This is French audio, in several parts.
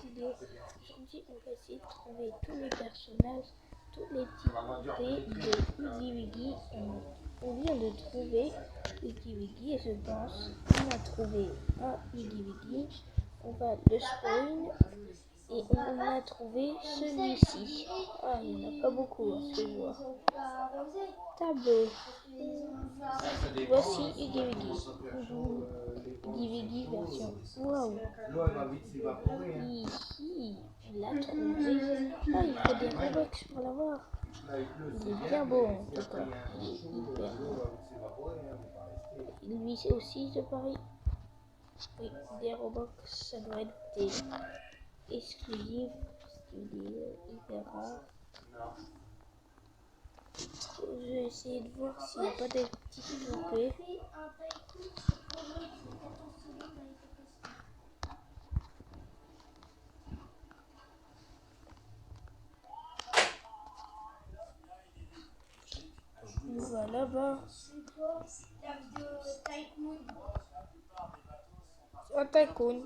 vidéo. Aujourd'hui, on va essayer de trouver tous les personnages, tous les types de Oogie Wiggy. On vient de trouver Oogie Wiggy et je pense qu'on a trouvé un Oogie Wiggy. On va le spawn et on a trouvé celui-ci. Ah, il n'y en a pas beaucoup, hein, ce que je vois. Tableau. Voici Oogie Wiggy. Oogie Wiggy version. Waouh. Ici, on l'a trouvé. Ah, il faut des Robux pour l'avoir. Il est bien beau en tout cas. Il est hyper beau. Lui aussi, je parie. Oui, des Robux, ça doit être des exclusifs. Ce qui veut dire hyper rare. Je vais essayer de voir s'il n'y a pas des petites poupées. On va là-bas. Un tycoon.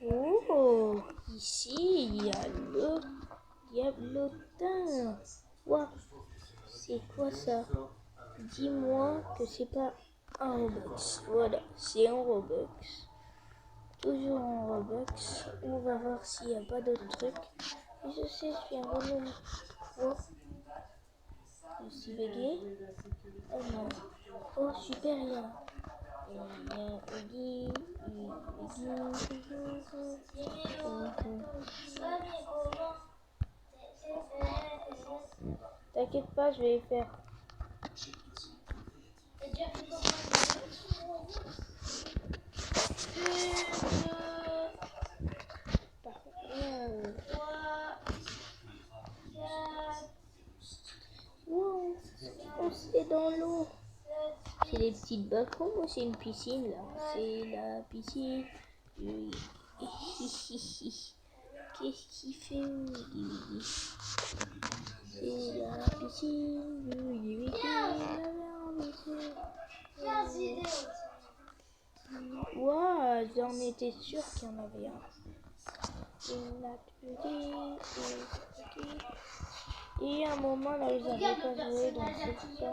Oh, ici il y a le diablotin. Wow, c'est quoi ça? Dis-moi que c'est pas un Robux. Voilà, c'est un Robux. Toujours un Robux. On va voir s'il n'y a pas d'autres trucs. Je sais, je viens vraiment. Oh, je suis bégué. Oh non. Oh, super, il y a Oogie. T'inquiète pas, je vais les faire. Wow, c'est dans l'eau. C'est des petites bacons ou c'est une piscine là? C'est la piscine. Qu'est-ce qu'il fait Oogie Wiggy? C'est la piscine du Oogie Wiggy. Waouh, j'en étais sûr qu'il y en avait un. Et à un moment là, ils n'avaient pas joué, donc c'est ça.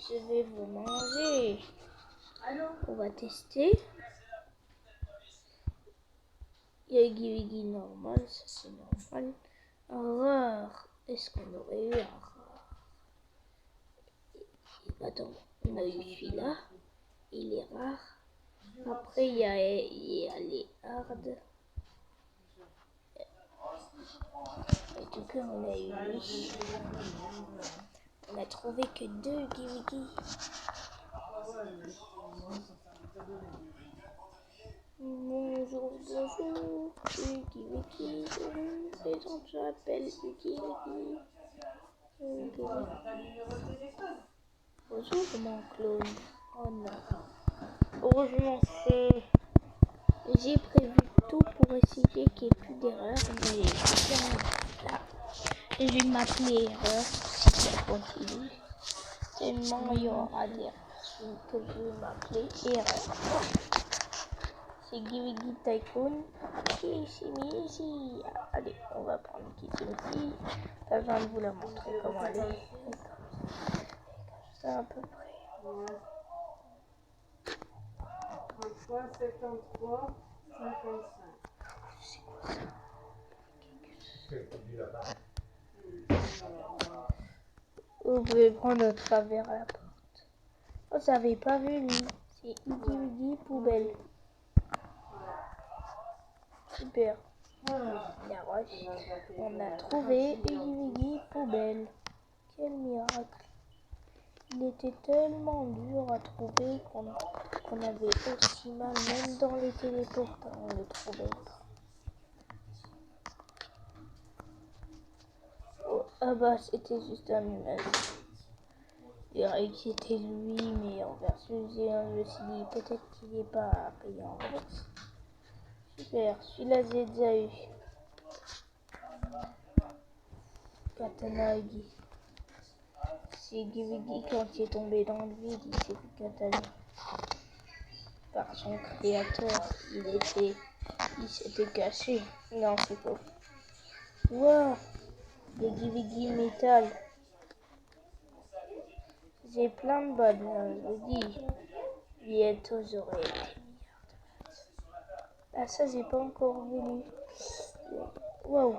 Je vais vous manger. On va tester. Il y a Oogie Wiggy normal, ça c'est normal. Un rare. Est-ce qu'on aurait eu un rare? Attends, on a eu celui-là. Il est rare. Après, il y a les hard. En tout cas, on a eu lui. On a trouvé que 2 Oogie Wiggy. Bonjour, bonjour, Oogie Wiggy. Je me présente, je m'appelle Oogie Wiggy. Bonjour, mon clone. Oh non. Heureusement que j'ai prévu tout pour essayer qu'il n'y ait plus d'erreur. Mais je vais m'appeler erreur si ça continue. Tellement il y aura d'erreurs que je vais m'appeler erreur. C'est Oogie Wiggy Tycoon qui s'est mis ici. Allez, on va prendre Kitty ici. Pas besoin de vous la montrer comment elle est. Ça à peu près. 33, 73, 55. C'est quoi ça? Vous pouvez prendre au travers la porte. Oh, ça n'avait pas vu lui. C'est Oogie Wiggy poubelle. Super. La roche. On a trouvé Oogie Wiggy poubelle. Quel miracle. Il était tellement dur à trouver qu'on avait aussi mal, même dans les téléporteurs, on le trouvait pas. Oh, ah bah c'était juste un nuage. Il dirait que c'était lui, mais en version 1, je me suis dit peut-être qu'il n'est pas payant. Super, celui-là j'ai déjà eu. Katana Oogie. C'est Givigi quand il est tombé dans le vide, il s'est fait catalyser par son créateur. Il s'était caché. Non, c'est faux. Wow, les Givigi métal. J'ai plein de bonnes, je vous dis. Bientôt j'aurai des milliards de votes. Ah ça j'ai pas encore voulu. Wow.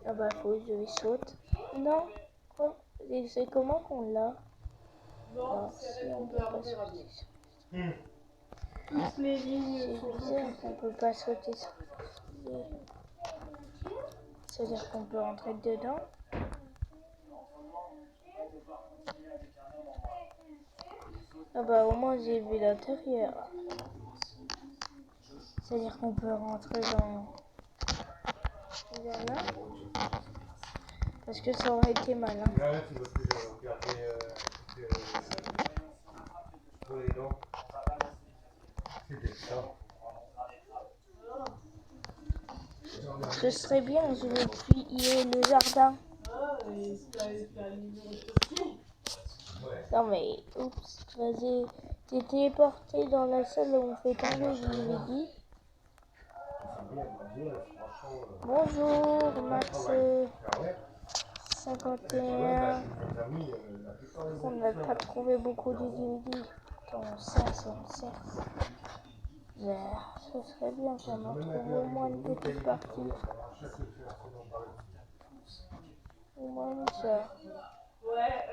Ah bah faut que je les saute. Non. Quoi? C'est comment qu'on l'a? Non, Si c'est on peut pas répondeur, on verra sauter bien. sur... Toutes les lignes sont C'est bizarre qu'on compliquées. peut pas sauter sur... C'est-à-dire qu'on peut rentrer dedans. Ah bah au moins j'ai vu l'intérieur. C'est-à-dire qu'on peut rentrer dans là. Parce que ça aurait été mal. Hein. Là, tu veux plus regarder pour les dents. C'était ça. Ce serait bien, je veux piller le jardin. Ah, et t'as un numéro de pied. Non mais, oups, vas-y. T'es téléporté dans la salle où on fait tomber Givigi. Bonjour, Max 51. On n'a pas trouvé beaucoup de Givigi. On cherche. Mais ce serait bien qu'on en trouve au moins une petite partie. Au moins ça. Ouais,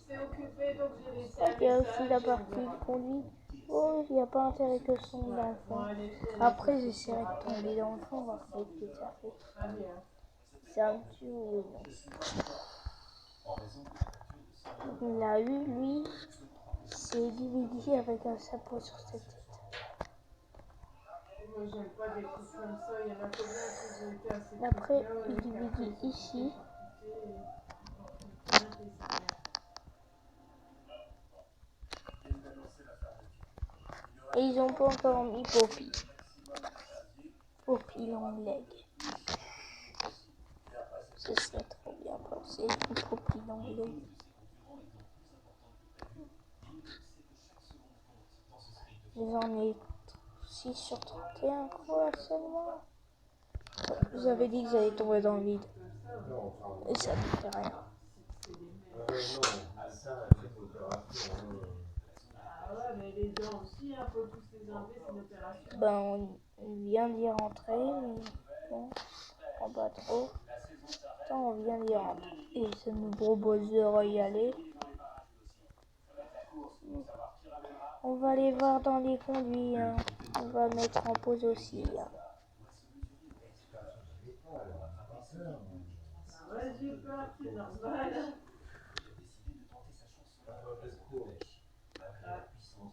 c'est occupé, donc j'ai laissé un Il y a message. aussi la partie de conduite. Oh, il n'y a pas intérêt que je tombe dans le fond. Après, j'essaierai de tomber dans le fond, voir ce que ça fait. Très bien. C'est un petit ou non. Il l'a eu, lui. C'est Givigi avec un chapeau sur sa tête. Moi, j'aime pas des trucs comme ça. Il y en a combien qui ont été assez Après, Givigi ici. Et ils ont pas encore mis Poppy. Poppy long leg. Ce serait trop bien pensé. Poppy long leg. J'en ai 6 sur 31 quoi seulement. J'avais dit que j'allais tomber dans le vide. Et ça ne fait rien. Ah ouais, mais les dents aussi, hein, faut tous les enlever, c'est une opération. Ben, on vient d'y rentrer, mais bon, on pas trop. Attends, on vient d'y rentrer. Et ça nous propose de y aller. On va aller voir dans les conduits. Hein. On va mettre en pause aussi. Hein. Ah ouais, j'ai peur, c'est normal.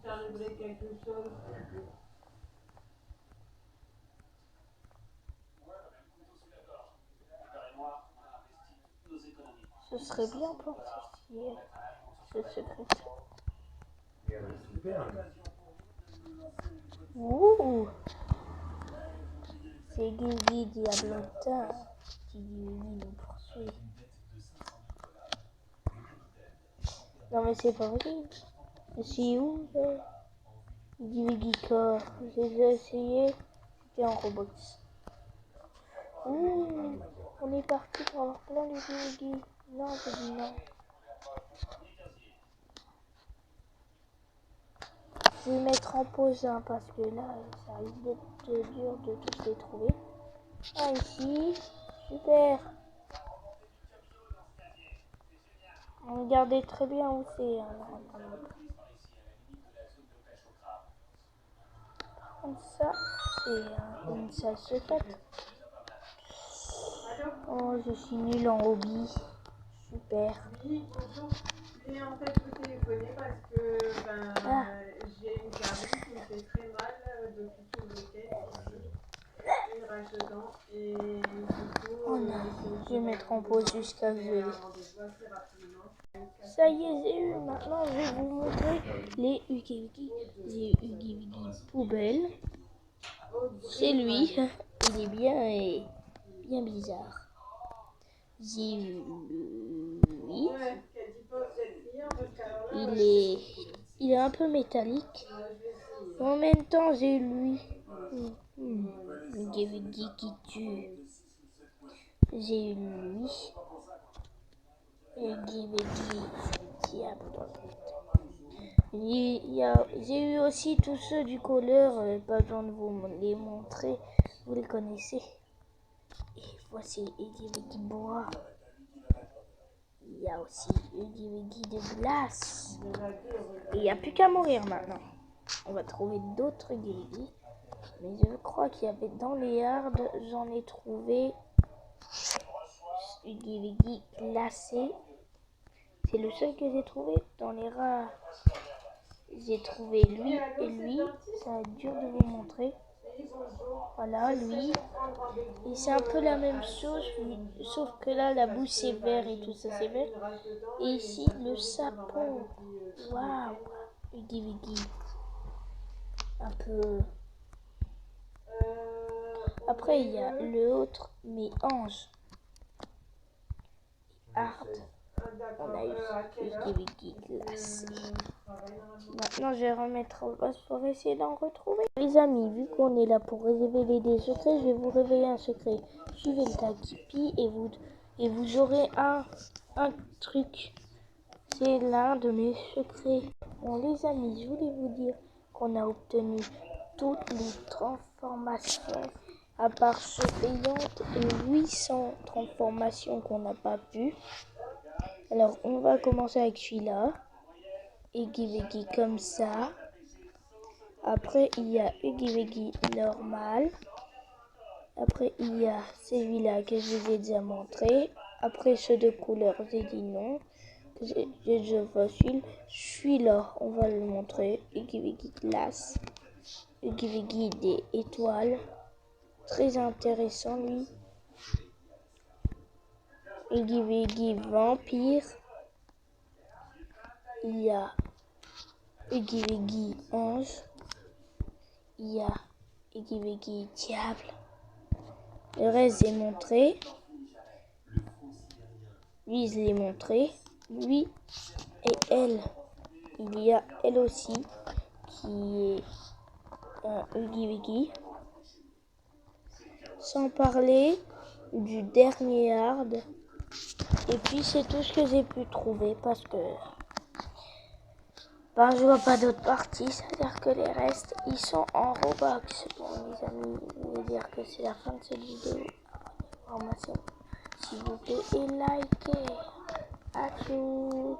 T'arriverait quelque chose. Ce serait bien pour ce secret. Ouh, c'est Gigi Diablotin qui nous poursuit. Non mais c'est pas vrai. C'est où Gigi Corps. J'ai déjà essayé. C'était en Roblox. Ouh, on est parti pour avoir plein de Gigi. Non, j'ai dit non. Je vais mettre en pause hein, parce que là, ça risque d'être dur de tous les trouver. Ah, ici, super. Regardez très bien où c'est. Par contre, ça, c'est une salle secrète. Oh, je suis nulle en hobby. Super. Oui, bonjour. Et en fait, vous téléphonez parce que j'ai une carie qui me fait très mal depuis tout le week-end. Une rage de dents. Et du coup, Oh non, je vais mettre en pause jusqu'à ce que je l'ai. Ça y est, j'ai eu. Maintenant, je vais vous montrer les Huggy. J'ai Huggy poubelle. C'est lui. Il est bien bizarre. J'ai eu lui. Il est un peu métallique. En même temps, j'ai lui. Givigi qui tue. J'ai lui. Et Givigi diable. J'ai eu aussi tous ceux du couleur, pas besoin de vous les montrer, vous les connaissez. Et voici Givigi bois. Il y a aussi Givigi de glace. Et il n'y a plus qu'à mourir maintenant. On va trouver d'autres Givigi. Mais je crois qu'il y avait dans les hardes, j'en ai trouvé Givigi glacé. C'est le seul que j'ai trouvé. Dans les rares, j'ai trouvé lui et lui. Ça va être dur de vous montrer. Voilà, lui. Et c'est un peu la même chose, sauf que là, la bouche c'est vert et tout ça c'est vert. Et ici, le sapon. Waouh! Givigi. Un peu. Après, il y a l'autre, mais ange. Hard. On a eu Givigi glacé. Maintenant, je vais remettre en place pour essayer d'en retrouver. Les amis, vu qu'on est là pour révéler des secrets, je vais vous révéler un secret. Suivez le Takipi et vous aurez un truc. C'est l'un de mes secrets. Bon, les amis, je voulais vous dire qu'on a obtenu toutes les transformations, à part ceux payantes et 800 transformations qu'on n'a pas pu. Alors, on va commencer avec celui-là. Et Givigi comme ça. Après, il y a Givigi normal. Après, il y a celui-là que je vous ai déjà montré. Après, ceux de couleur, j'ai dit non. J'ai déjà facile. Celui-là, on va le montrer. Givigi glace. Givigi des étoiles. Très intéressant, lui. Givigi vampire. Il y a Givigi ange. Il y a Givigi diable. Le reste, j'ai montré. Lui, je l'ai montré. Lui et elle. Il y a elle aussi qui est un Givigi. Sans parler du dernier hard. Et puis, c'est tout ce que j'ai pu trouver parce que je vois pas d'autres parties. C'est-à-dire que les restes, ils sont en Robux. Bon, les amis, je vais dire que c'est la fin de cette vidéo. Abonnez-vous, s'il vous plaît, et likez. À tous.